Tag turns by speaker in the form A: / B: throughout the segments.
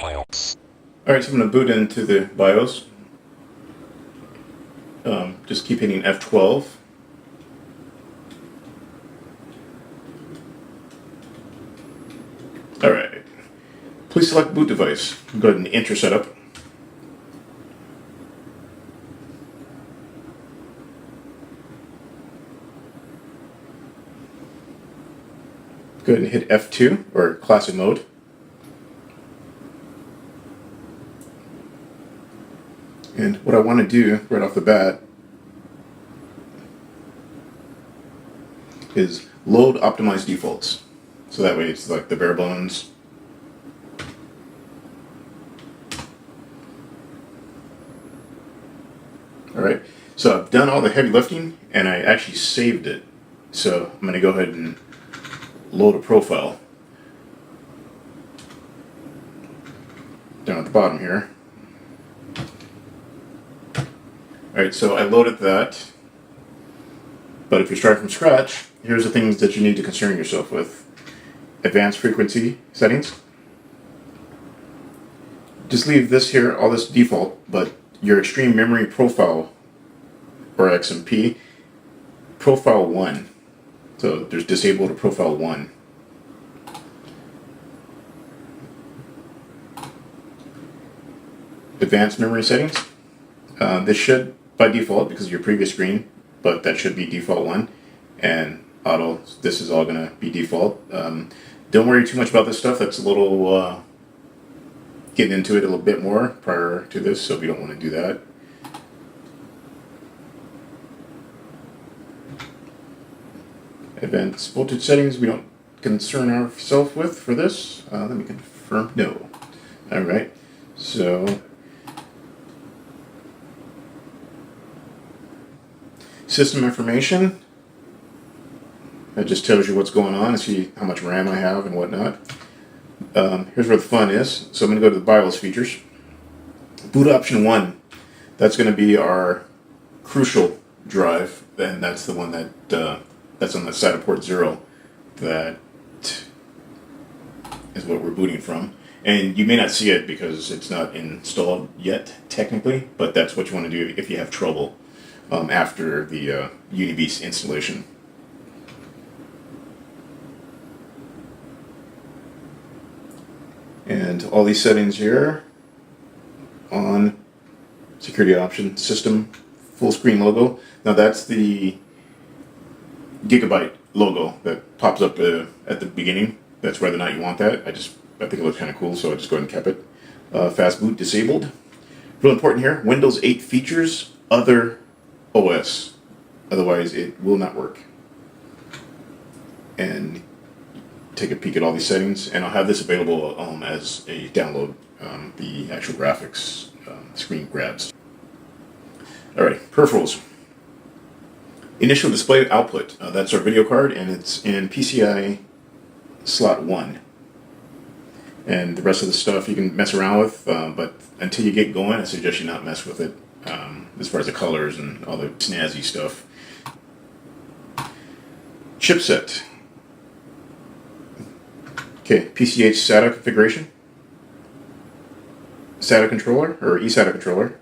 A: files.
B: Alright, so I'm going to boot into the BIOS. Just keep hitting F12. Alright. Please select boot device. Go ahead and enter setup. Go ahead and hit F2 or classic mode. And what I want to do right off the bat is load optimized defaults. So that way it's like the bare bones. Alright, so I've done all the heavy lifting and I actually saved it. So I'm going to go ahead and load a profile. Down at the bottom here. Alright, so I loaded that. But if you're starting from scratch, here's the things that you need to concern yourself with. Advanced frequency settings. Just leave this here, all this default, but your extreme memory profile, or XMP, profile 1. So there's disabled to profile 1. Advanced memory settings. This should, by default, because of your previous screen, but that should be default 1. And auto, this is all going to be default. Don't worry too much about this stuff. That's a little, getting into it a little bit more prior to this, so we don't want to do that. Advanced voltage settings we don't concern ourselves with for this. Let me confirm. No. Alright. So system information. That just tells you what's going on and see how much RAM I have and whatnot. Here's where the fun is. So I'm going to go to the BIOS features. Boot option 1. That's going to be our crucial drive, and that's the one that that's on the side of port 0. That is what we're booting from. And you may not see it because it's not installed yet, technically, but that's what you want to do if you have trouble after the UniBeast installation. And all these settings here on security option, system, full screen logo. Now that's the Gigabyte logo that pops up at the beginning. That's whether or not you want that. I think it looks kind of cool, so I just go ahead and kept it. Fast boot disabled. Real important here, Windows 8 features other OS. Otherwise it will not work. And take a peek at all these settings, and I'll have this available as a download, the actual graphics screen grabs. Alright, peripherals. Initial display output, that's our video card, and it's in PCI slot 1. And the rest of the stuff you can mess around with, but until you get going, I suggest you not mess with it as far as the colors and all the snazzy stuff. Chipset. Okay, PCH SATA configuration, SATA controller, or eSATA controller,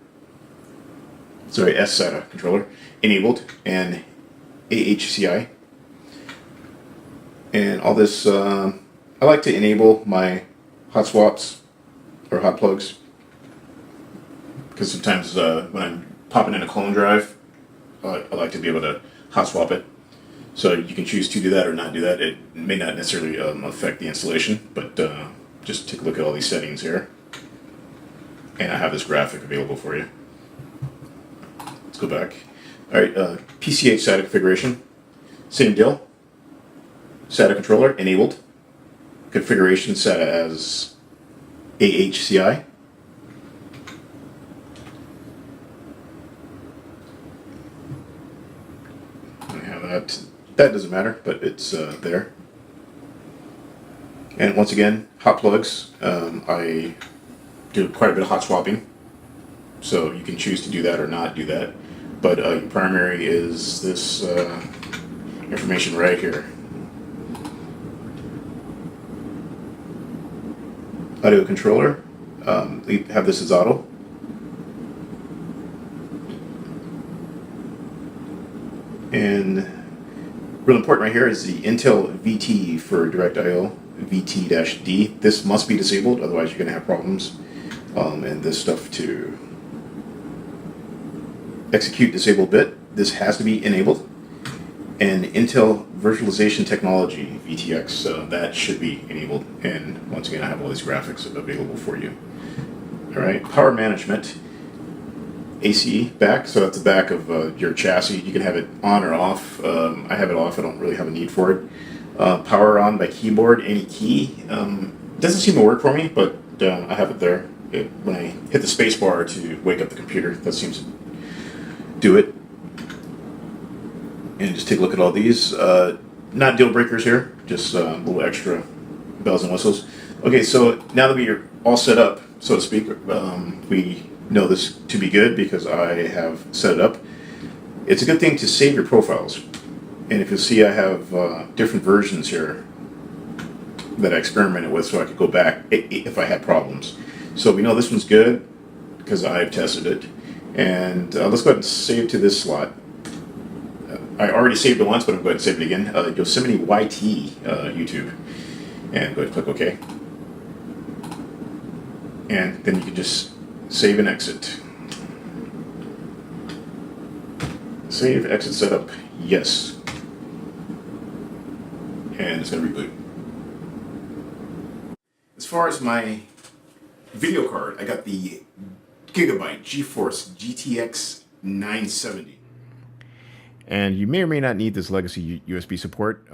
B: sorry, SATA controller, enabled, and AHCI. And all this, I like to enable my hot swaps, or hot plugs, because sometimes when I'm popping in a clone drive, I like to be able to hot swap it. So you can choose to do that or not do that. It may not necessarily affect the installation, but just take a look at all these settings here. And I have this graphic available for you. Let's go back. Alright, PCH SATA configuration. Same deal. SATA controller enabled. Configuration SATA as AHCI. I have that. That doesn't matter, but it's there. And once again, hot plugs. I do quite a bit of hot swapping, so you can choose to do that or not do that. But your primary is this information right here. Audio controller, We have this as auto. And real important right here is the Intel VT for Direct IO VT-D. This must be disabled, otherwise you're going to have problems. And this stuff to execute disabled bit, this has to be enabled. And Intel Virtualization Technology VTX, that should be enabled. And once again, I have all these graphics available for you. All right, power management. ACE back, so that's the back of your chassis. You can have it on or off. I have it off. I don't really have a need for it. Power on by keyboard, any key. Doesn't seem to work for me, but I have it there. When I hit the space bar to wake up the computer, that seems to do it. And just take a look at all these. Not deal breakers here, just a little extra bells and whistles. Okay, so now that we are all set up, so to speak, we know this to be good because I have set it up. It's a good thing to save your profiles. And if you see, I have different versions here that I experimented with so I could go back if I had problems. So we know this one's good because I've tested it. And let's go ahead and save to this slot. I already saved it once, but I'm going to save it again. Yosemite YT YouTube. And go ahead and click OK. And then you can just save and exit. Save, exit setup, yes. And it's going to reboot. As far as my video card, I got the Gigabyte GeForce GTX 970. And you may or may not need this legacy USB support.